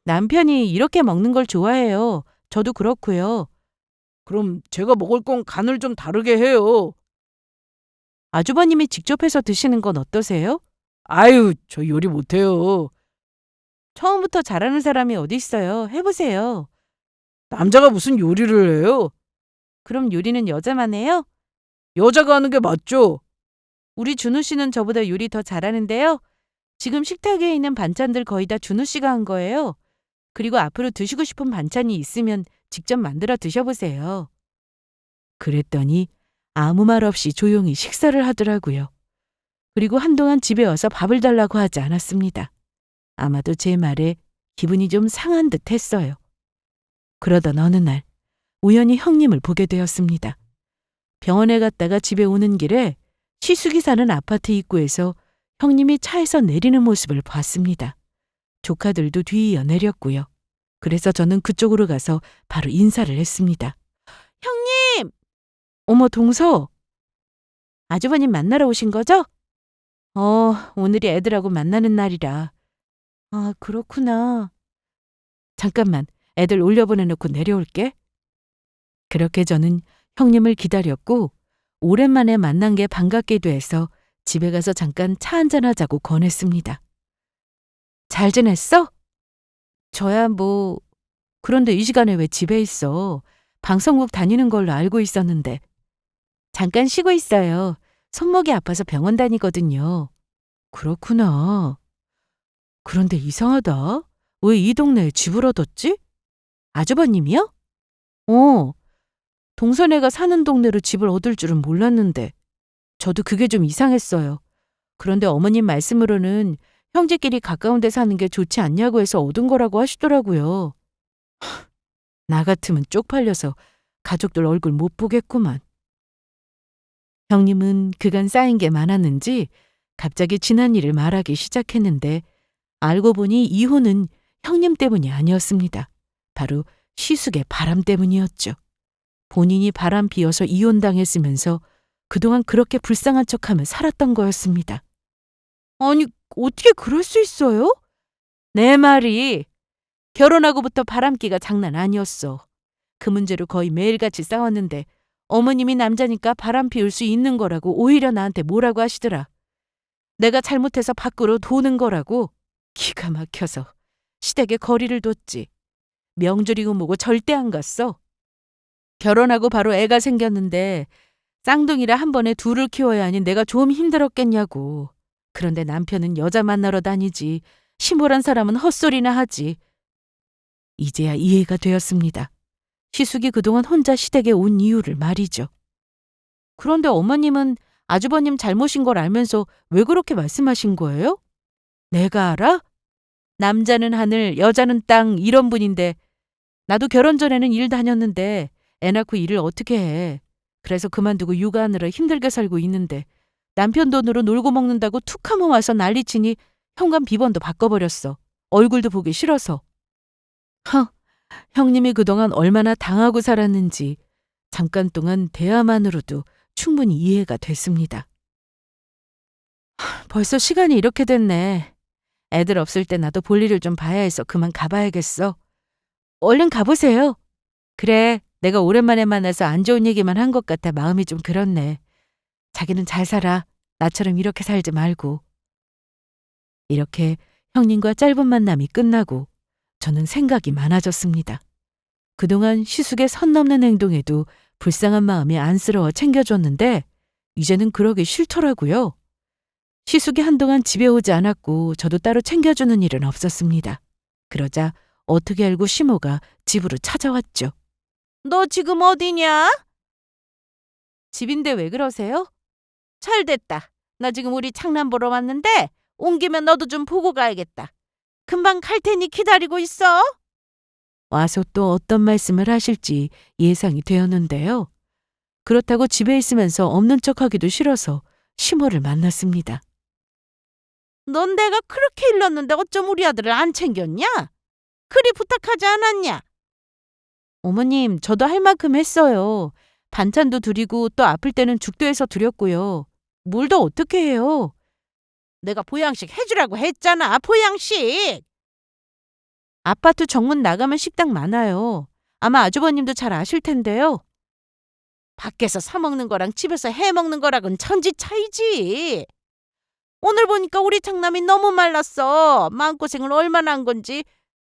남편이 이렇게 먹는 걸 좋아해요. 저도 그렇고요. 그럼 제가 먹을 건 간을 좀 다르게 해요. 아주버님이 직접 해서 드시는 건 어떠세요? 아유, 저 요리 못해요. 처음부터 잘하는 사람이 어디 있어요. 해보세요. 남자가 무슨 요리를 해요? 그럼 요리는 여자만 해요? 여자가 하는 게 맞죠. 우리 준우 씨는 저보다 요리 더 잘하는데요. 지금 식탁에 있는 반찬들 거의 다 준우 씨가 한 거예요. 그리고 앞으로 드시고 싶은 반찬이 있으면 직접 만들어 드셔보세요. 그랬더니 아무 말 없이 조용히 식사를 하더라고요. 그리고 한동안 집에 와서 밥을 달라고 하지 않았습니다. 아마도 제 말에 기분이 좀 상한 듯 했어요. 그러던 어느 날 우연히 형님을 보게 되었습니다. 병원에 갔다가 집에 오는 길에 시숙이 사는 아파트 입구에서 형님이 차에서 내리는 모습을 봤습니다. 조카들도 뒤이어 내렸고요. 그래서 저는 그쪽으로 가서 바로 인사를 했습니다. 형님! 어머, 동서! 아주버님 만나러 오신 거죠? 오늘이 애들하고 만나는 날이라. 아, 그렇구나. 잠깐만, 애들 올려보내놓고 내려올게. 그렇게 저는 형님을 기다렸고 오랜만에 만난 게 반갑기도 해서 집에 가서 잠깐 차 한잔하자고 권했습니다. 잘 지냈어? 저야 뭐... 그런데 이 시간에 왜 집에 있어? 방송국 다니는 걸로 알고 있었는데. 잠깐 쉬고 있어요. 손목이 아파서 병원 다니거든요. 그렇구나. 그런데 이상하다. 왜 이 동네에 집을 얻었지? 아주버님이요? 동선애가 사는 동네로 집을 얻을 줄은 몰랐는데 저도 그게 좀 이상했어요. 그런데 어머님 말씀으로는 형제끼리 가까운 데 사는 게 좋지 않냐고 해서 얻은 거라고 하시더라고요. 나 같으면 쪽팔려서 가족들 얼굴 못 보겠구만. 형님은 그간 쌓인 게 많았는지 갑자기 지난 일을 말하기 시작했는데 알고 보니 이혼은 형님 때문이 아니었습니다. 바로 시숙의 바람 때문이었죠. 본인이 바람 피워서 이혼당했으면서 그동안 그렇게 불쌍한 척하며 살았던 거였습니다. 아니, 어떻게 그럴 수 있어요? 내 말이 결혼하고부터 바람기가 장난 아니었어. 그 문제로 거의 매일같이 싸웠는데 어머님이 남자니까 바람 피울 수 있는 거라고 오히려 나한테 뭐라고 하시더라. 내가 잘못해서 밖으로 도는 거라고. 기가 막혀서 시댁에 거리를 뒀지. 명절이고 뭐고 절대 안 갔어. 결혼하고 바로 애가 생겼는데 쌍둥이라 한 번에 둘을 키워야 하니 내가 좀 힘들었겠냐고. 그런데 남편은 여자 만나러 다니지. 시몰한 사람은 헛소리나 하지. 이제야 이해가 되었습니다. 시숙이 그동안 혼자 시댁에 온 이유를 말이죠. 그런데 어머님은 아주버님 잘못인 걸 알면서 왜 그렇게 말씀하신 거예요? 내가 알아? 남자는 하늘, 여자는 땅 이런 분인데 나도 결혼 전에는 일 다녔는데 애 낳고 일을 어떻게 해. 그래서 그만두고 육아하느라 힘들게 살고 있는데 남편 돈으로 놀고 먹는다고 툭 하면 와서 난리치니 현관 비번도 바꿔버렸어. 얼굴도 보기 싫어서. 형님이 그동안 얼마나 당하고 살았는지 잠깐 동안 대화만으로도 충분히 이해가 됐습니다. 벌써 시간이 이렇게 됐네. 애들 없을 때 나도 볼일을 좀 봐야 해서 그만 가봐야겠어. 얼른 가보세요. 그래, 내가 오랜만에 만나서 안 좋은 얘기만 한 것 같아 마음이 좀 그렇네. 자기는 잘 살아. 나처럼 이렇게 살지 말고. 이렇게 형님과 짧은 만남이 끝나고 저는 생각이 많아졌습니다. 그동안 시숙의 선 넘는 행동에도 불쌍한 마음이 안쓰러워 챙겨줬는데 이제는 그러기 싫더라고요. 시숙이 한동안 집에 오지 않았고 저도 따로 챙겨주는 일은 없었습니다. 그러자 어떻게 알고 시모가 집으로 찾아왔죠. 너 지금 어디냐? 집인데 왜 그러세요? 잘 됐다. 나 지금 우리 창남 보러 왔는데 온 김에 너도 좀 보고 가야겠다. 금방 갈 테니 기다리고 있어. 와서 또 어떤 말씀을 하실지 예상이 되었는데요. 그렇다고 집에 있으면서 없는 척하기도 싫어서 시모를 만났습니다. 넌 내가 그렇게 일렀는데 어쩜 우리 아들을 안 챙겼냐? 그리 부탁하지 않았냐? 어머님, 저도 할 만큼 했어요. 반찬도 드리고 또 아플 때는 죽도 해서 드렸고요. 뭘 더 어떻게 해요? 내가 보양식 해주라고 했잖아. 보양식. 아파트 정문 나가면 식당 많아요. 아마 아주버님도 잘 아실 텐데요. 밖에서 사 먹는 거랑 집에서 해 먹는 거랑은 천지 차이지. 오늘 보니까 우리 창남이 너무 말랐어. 마음고생을 얼마나 한 건지.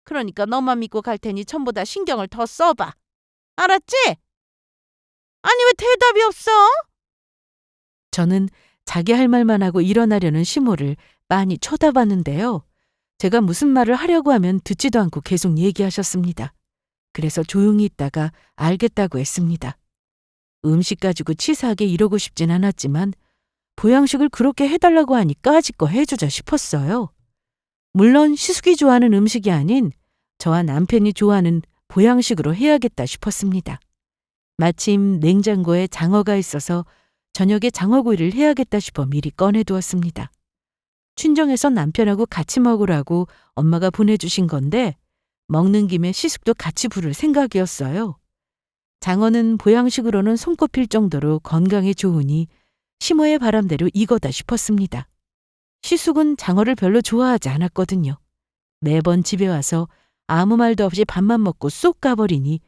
그러니까 너만 믿고 갈 테니 전보다 신경을 더 써봐. 알았지? 아니 왜 대답이 없어? 저는 자기 할 말만 하고 일어나려는 시모를 많이 쳐다봤는데요. 제가 무슨 말을 하려고 하면 듣지도 않고 계속 얘기하셨습니다. 그래서 조용히 있다가 알겠다고 했습니다. 음식 가지고 치사하게 이러고 싶진 않았지만 보양식을 그렇게 해달라고 하니 까짓거 해주자 싶었어요. 물론 시숙이 좋아하는 음식이 아닌 저와 남편이 좋아하는 보양식으로 해야겠다 싶었습니다. 마침 냉장고에 장어가 있어서 저녁에 장어구이를 해야겠다 싶어 미리 꺼내두었습니다. 친정에서 남편하고 같이 먹으라고 엄마가 보내주신 건데 먹는 김에 시숙도 같이 부를 생각이었어요. 장어는 보양식으로는 손꼽힐 정도로 건강에 좋으니 시모의 바람대로 이거다 싶었습니다. 시숙은 장어를 별로 좋아하지 않았거든요. 매번 집에 와서 아무 말도 없이 밥만 먹고 쏙 가버리니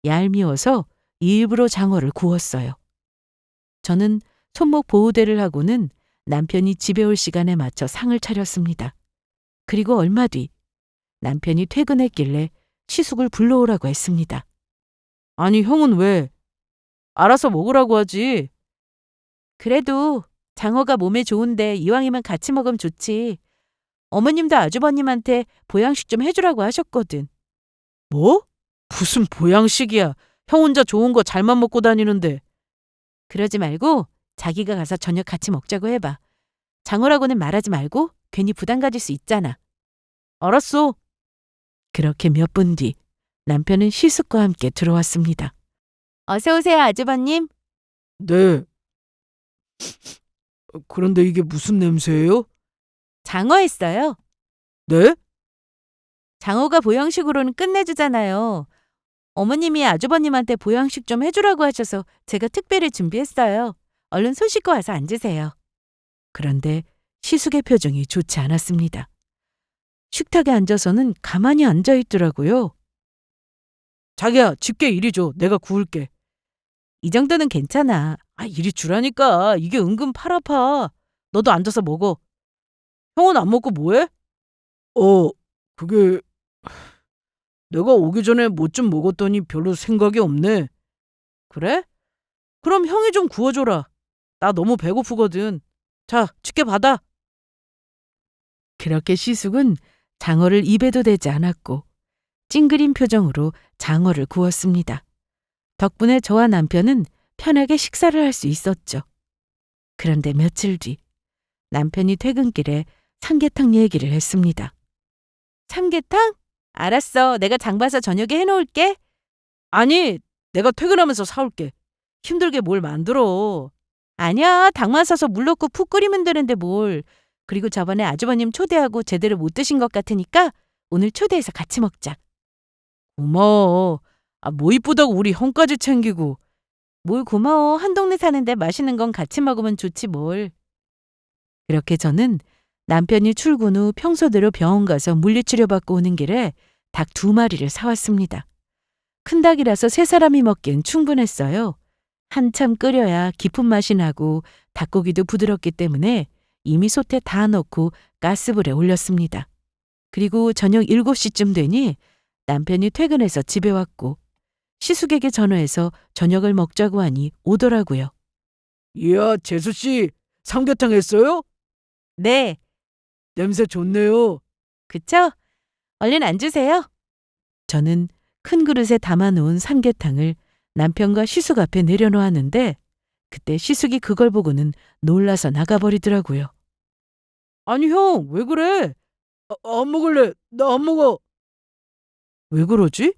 얄미워서 일부러 장어를 구웠어요. 저는 손목 보호대를 하고는 남편이 집에 올 시간에 맞춰 상을 차렸습니다. 그리고 얼마 뒤 남편이 퇴근했길래 시숙을 불러오라고 했습니다. 아니, 형은 왜? 알아서 먹으라고 하지. 그래도 장어가 몸에 좋은데 이왕이면 같이 먹으면 좋지. 어머님도 아주버님한테 보양식 좀 해주라고 하셨거든. 뭐? 무슨 보양식이야. 형 혼자 좋은 거 잘만 먹고 다니는데. 그러지 말고 자기가 가서 저녁 같이 먹자고 해봐. 장어라고는 말하지 말고 괜히 부담 가질 수 있잖아. 알았어. 그렇게 몇 분 뒤 남편은 시숙과 함께 들어왔습니다. 어서 오세요, 아주버님. 네. 그런데 이게 무슨 냄새예요? 장어했어요. 네? 장어가 보양식으로는 끝내주잖아요. 어머님이 아주버님한테 보양식 좀 해주라고 하셔서 제가 특별히 준비했어요. 얼른 손 씻고 와서 앉으세요. 그런데 시숙의 표정이 좋지 않았습니다. 식탁에 앉아서는 가만히 앉아있더라고요. 자기야, 집게 이리 줘. 내가 구울게. 이 정도는 괜찮아. 이리 주라니까. 이게 은근 팔 아파. 너도 앉아서 먹어. 형은 안 먹고 뭐해? 그게 내가 오기 전에 뭐 좀 먹었더니 별로 생각이 없네. 그래? 그럼 형이 좀 구워줘라. 나 너무 배고프거든. 자, 집게 받아. 그렇게 시숙은 장어를 입에도 대지 않았고 찡그린 표정으로 장어를 구웠습니다. 덕분에 저와 남편은 편하게 식사를 할 수 있었죠. 그런데 며칠 뒤 남편이 퇴근길에 삼계탕 얘기를 했습니다. 삼계탕? 알았어. 내가 장 봐서 저녁에 해놓을게. 아니, 내가 퇴근하면서 사올게. 힘들게 뭘 만들어. 아니야. 닭만 사서 물 넣고 푹 끓이면 되는데 뭘. 그리고 저번에 아주버님 초대하고 제대로 못 드신 것 같으니까 오늘 초대해서 같이 먹자. 고마워. 뭐 이쁘다고 우리 형까지 챙기고. 뭘 고마워. 한 동네 사는데 맛있는 건 같이 먹으면 좋지 뭘. 그렇게 저는 남편이 출근 후 평소대로 병원 가서 물리치료받고 오는 길에 닭 2마리를 사왔습니다. 큰 닭이라서 3사람이 먹기엔 충분했어요. 한참 끓여야 깊은 맛이 나고 닭고기도 부드럽기 때문에 이미 솥에 다 넣고 가스불에 올렸습니다. 그리고 저녁 7시쯤 되니 남편이 퇴근해서 집에 왔고 시숙에게 전화해서 저녁을 먹자고 하니 오더라고요. 이야, 재수 씨, 삼계탕 했어요? 네, 냄새 좋네요. 그쵸? 얼른 앉으세요. 저는 큰 그릇에 담아놓은 삼계탕을 남편과 시숙 앞에 내려놓았는데 그때 시숙이 그걸 보고는 놀라서 나가버리더라고요. 아니 형, 왜 그래? 안 먹을래. 나 안 먹어. 왜 그러지?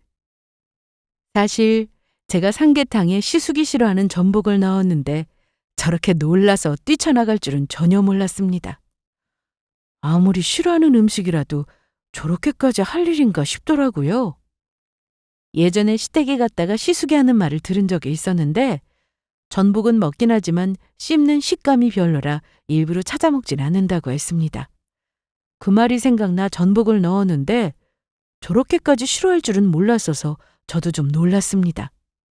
사실 제가 삼계탕에 시숙이 싫어하는 전복을 넣었는데 저렇게 놀라서 뛰쳐나갈 줄은 전혀 몰랐습니다. 아무리 싫어하는 음식이라도 저렇게까지 할 일인가 싶더라고요. 예전에 시댁에 갔다가 시숙이 하는 말을 들은 적이 있었는데 전복은 먹긴 하지만 씹는 식감이 별로라 일부러 찾아 먹진 않는다고 했습니다. 그 말이 생각나 전복을 넣었는데 저렇게까지 싫어할 줄은 몰랐어서 저도 좀 놀랐습니다.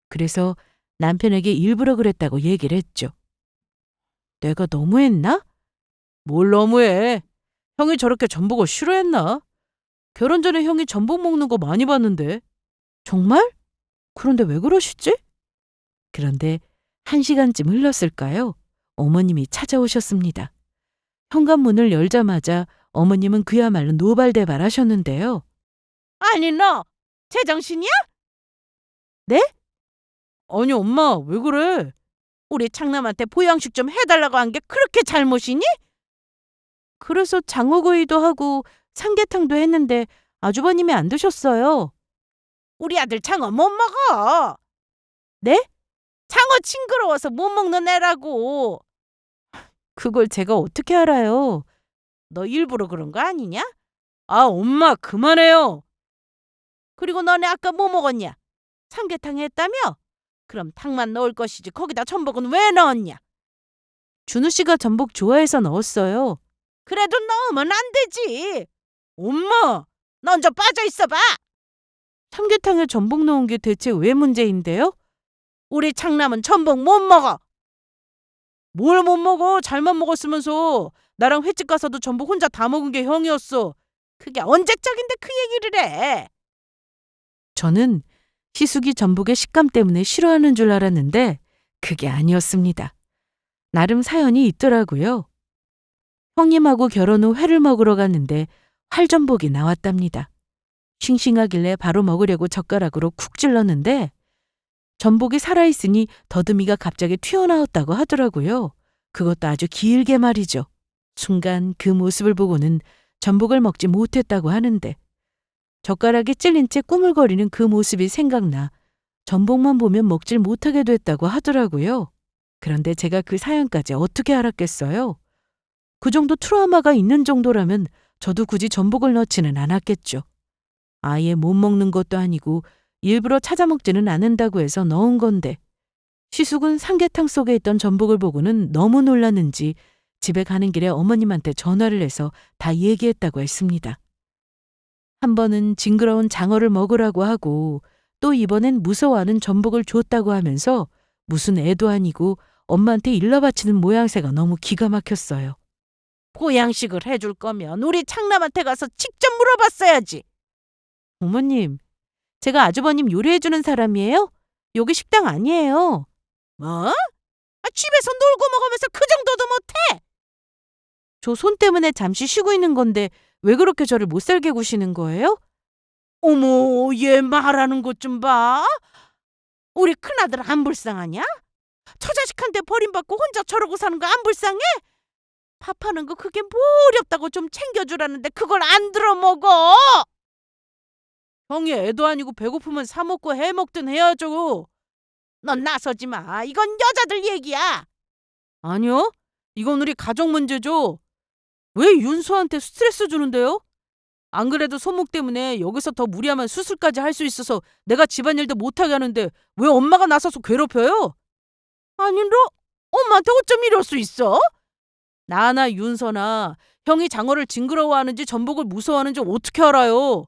그래서 남편에게 일부러 그랬다고 얘기를 했죠. 내가 너무했나? 뭘 너무해. 형이 저렇게 전복을 싫어했나? 결혼 전에 형이 전복 먹는 거 많이 봤는데. 정말? 그런데 왜 그러시지? 그런데 1시간쯤 흘렀을까요? 어머님이 찾아오셨습니다. 현관문을 열자마자 어머님은 그야말로 노발대발 하셨는데요. 아니 너 제정신이야? 아니 엄마, 왜 그래? 우리 장남한테 보양식 좀 해달라고 한 게 그렇게 잘못이니? 그래서 장어구이도 하고 삼계탕도 했는데 아주버님이 안 드셨어요. 우리 아들 장어 못 먹어. 네? 장어 징그러워서 못 먹는 애라고. 그걸 제가 어떻게 알아요? 너 일부러 그런 거 아니냐? 아, 엄마 그만해요. 그리고 너네 아까 뭐 먹었냐? 삼계탕 했다며? 그럼 탕만 넣을 것이지 거기다 전복은 왜 넣었냐? 준우 씨가 전복 좋아해서 넣었어요. 그래도 넣으면 안 되지. 엄마, 넌 좀 빠져 있어봐. 삼계탕에 전복 넣은 게 대체 왜 문제인데요? 우리 장남은 전복 못 먹어. 뭘 못 먹어? 잘만 먹었으면서. 나랑 횟집 가서도 전복 혼자 다 먹은 게 형이었어. 그게 언제적인데 그 얘기를 해. 저는 시숙이 전복의 식감 때문에 싫어하는 줄 알았는데 그게 아니었습니다. 나름 사연이 있더라고요. 형님하고 결혼 후 회를 먹으러 갔는데 활전복이 나왔답니다. 싱싱하길래 바로 먹으려고 젓가락으로 쿡 찔렀는데 전복이 살아있으니 더듬이가 갑자기 튀어나왔다고 하더라고요. 그것도 아주 길게 말이죠. 순간 그 모습을 보고는 전복을 먹지 못했다고 하는데 젓가락이 찔린 채 꾸물거리는 그 모습이 생각나 전복만 보면 먹질 못하게 됐다고 하더라고요. 그런데 제가 그 사연까지 어떻게 알았겠어요? 그 정도 트라우마가 있는 정도라면 저도 굳이 전복을 넣지는 않았겠죠. 아예 못 먹는 것도 아니고 일부러 찾아 먹지는 않는다고 해서 넣은 건데 시숙은 삼계탕 속에 있던 전복을 보고는 너무 놀랐는지 집에 가는 길에 어머님한테 전화를 해서 다 얘기했다고 했습니다. 한 번은 징그러운 장어를 먹으라고 하고 또 이번엔 무서워하는 전복을 줬다고 하면서 무슨 애도 아니고 엄마한테 일러바치는 모양새가 너무 기가 막혔어요. 보양식을 해줄 거면 우리 장남한테 가서 직접 물어봤어야지. 어머님, 제가 아주버님 요리해주는 사람이에요? 여기 식당 아니에요. 뭐? 집에서 놀고 먹으면서 그 정도도 못해? 저 손 때문에 잠시 쉬고 있는 건데 왜 그렇게 저를 못살게 구시는 거예요? 어머, 얘 말하는 것 좀 봐. 우리 큰아들 안 불쌍하냐? 처자식한테 버림받고 혼자 저러고 사는 거 안 불쌍해? 밥하는 거 그게 뭐 어렵다고 좀 챙겨주라는데 그걸 안 들어먹어. 형이 애도 아니고 배고프면 사 먹고 해 먹든 해야죠. 넌 나서지 마. 이건 여자들 얘기야. 아니요. 이건 우리 가족 문제죠. 왜 윤수한테 스트레스 주는데요? 안 그래도 손목 때문에 여기서 더 무리하면 수술까지 할 수 있어서 내가 집안일도 못하게 하는데 왜 엄마가 나서서 괴롭혀요? 아니 너 엄마한테 어쩜 이럴 수 있어? 나나 윤서나 형이 장어를 징그러워하는지 전복을 무서워하는지 어떻게 알아요?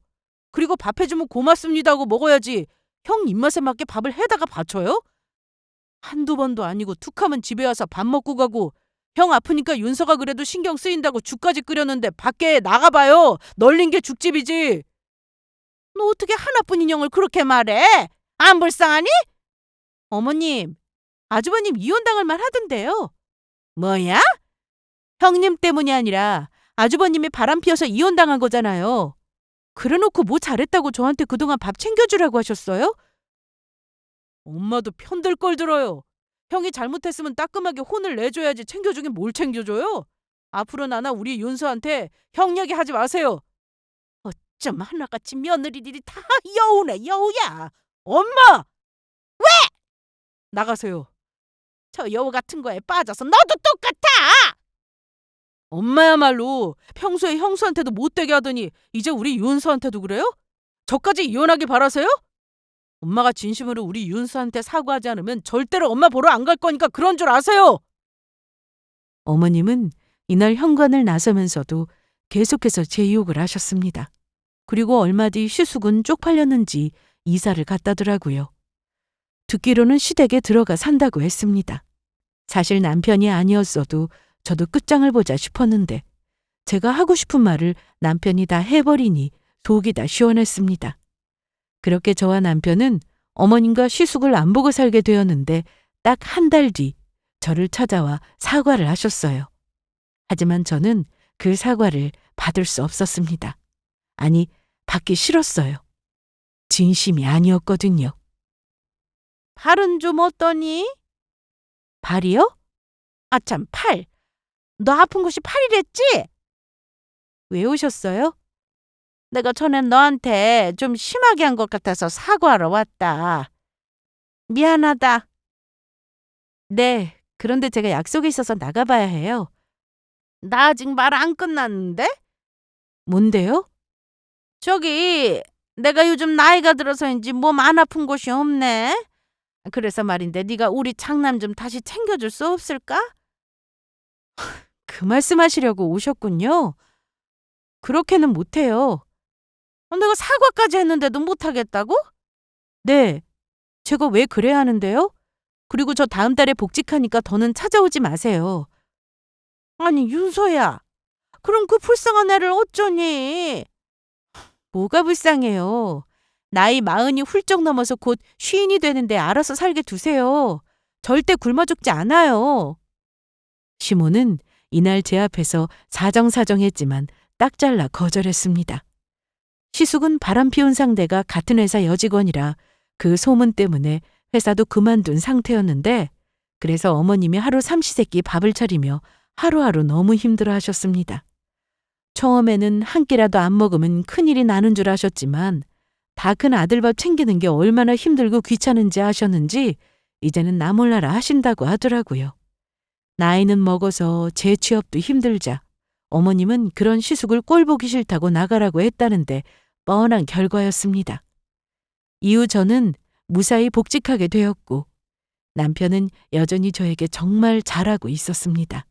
그리고 밥 해주면 고맙습니다 하고 먹어야지 형 입맛에 맞게 밥을 해다가 바쳐요? 한두 번도 아니고 툭하면 집에 와서 밥 먹고 가고 형 아프니까 윤서가 그래도 신경 쓰인다고 죽까지 끓였는데 밖에 나가봐요. 널린 게 죽집이지. 너 어떻게 하나뿐인 형을 그렇게 말해? 안 불쌍하니? 어머님, 아주버님 이혼당할 만 하던데요. 뭐야? 형님 때문이 아니라 아주버님이 바람 피워서 이혼당한 거잖아요. 그래놓고 뭐 잘했다고 저한테 그동안 밥 챙겨주라고 하셨어요? 엄마도 편들 걸 들어요. 형이 잘못했으면 따끔하게 혼을 내줘야지 챙겨주긴 뭘 챙겨줘요? 앞으로 나나 우리 윤서한테 형 얘기하지 마세요. 좀 하나같이 며느리들이 다 여우네 여우야. 엄마! 나가세요. 저 여우 같은 거에 빠져서 너도 똑같아. 엄마야말로 평소에 형수한테도 못되게 하더니 이제 우리 윤서한테도 그래요? 저까지 이혼하길 바라세요? 엄마가 진심으로 우리 윤서한테 사과하지 않으면 절대로 엄마 보러 안 갈 거니까 그런 줄 아세요. 어머님은 이날 현관을 나서면서도 계속해서 제 유혹을 하셨습니다. 그리고 얼마 뒤 시숙은 쪽팔렸는지 이사를 갔다더라고요. 듣기로는 시댁에 들어가 산다고 했습니다. 사실 남편이 아니었어도 저도 끝장을 보자 싶었는데 제가 하고 싶은 말을 남편이 다 해버리니 속이 다 시원했습니다. 그렇게 저와 남편은 어머님과 시숙을 안 보고 살게 되었는데 딱 한 달 뒤 저를 찾아와 사과를 하셨어요. 하지만 저는 그 사과를 받을 수 없었습니다. 아니, 받기 싫었어요. 진심이 아니었거든요. 팔은 좀 어떠니? 발이요? 아참 팔. 너 아픈 곳이 팔이랬지? 왜 오셨어요? 내가 전엔 너한테 좀 심하게 한 것 같아서 사과하러 왔다. 미안하다. 네, 그런데 제가 약속이 있어서 나가봐야 해요. 나 아직 말 안 끝났는데? 뭔데요? 저기 내가 요즘 나이가 들어서인지 몸 안 아픈 곳이 없네. 그래서 말인데 네가 우리 장남 좀 다시 챙겨줄 수 없을까? 그 말씀하시려고 오셨군요. 그렇게는 못해요. 내가 사과까지 했는데도 못하겠다고? 네, 제가 왜 그래야 하는데요? 그리고 저 다음 달에 복직하니까 더는 찾아오지 마세요. 아니 윤서야. 그럼 그 불쌍한 애를 어쩌니? 뭐가 불쌍해요. 나이 40이 훌쩍 넘어서 곧 쉰이 되는데 알아서 살게 두세요. 절대 굶어 죽지 않아요. 시모는 이날 제 앞에서 사정사정했지만 딱 잘라 거절했습니다. 시숙은 바람 피운 상대가 같은 회사 여직원이라 그 소문 때문에 회사도 그만둔 상태였는데 그래서 어머님이 하루 삼시세끼 밥을 차리며 하루하루 너무 힘들어 하셨습니다. 처음에는 한 끼라도 안 먹으면 큰일이 나는 줄 아셨지만 다 큰 아들밥 챙기는 게 얼마나 힘들고 귀찮은지 아셨는지 이제는 나 몰라라 하신다고 하더라고요. 나이는 먹어서 재취업도 힘들자 어머님은 그런 시숙을 꼴 보기 싫다고 나가라고 했다는데 뻔한 결과였습니다. 이후 저는 무사히 복직하게 되었고 남편은 여전히 저에게 정말 잘하고 있었습니다.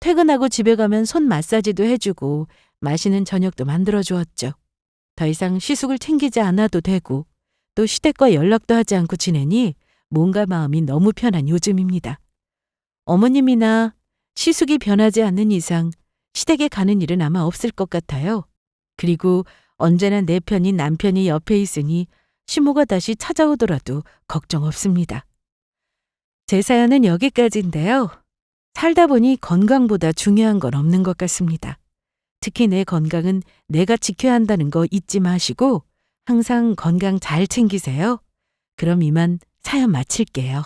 퇴근하고 집에 가면 손 마사지도 해주고 맛있는 저녁도 만들어주었죠. 더 이상 시숙을 챙기지 않아도 되고 또 시댁과 연락도 하지 않고 지내니 몸과 마음이 너무 편한 요즘입니다. 어머님이나 시숙이 변하지 않는 이상 시댁에 가는 일은 아마 없을 것 같아요. 그리고 언제나 내 편인 남편이 옆에 있으니 시모가 다시 찾아오더라도 걱정 없습니다. 제 사연은 여기까지인데요. 살다 보니 건강보다 중요한 건 없는 것 같습니다. 특히 내 건강은 내가 지켜야 한다는 거 잊지 마시고 항상 건강 잘 챙기세요. 그럼 이만 사연 마칠게요.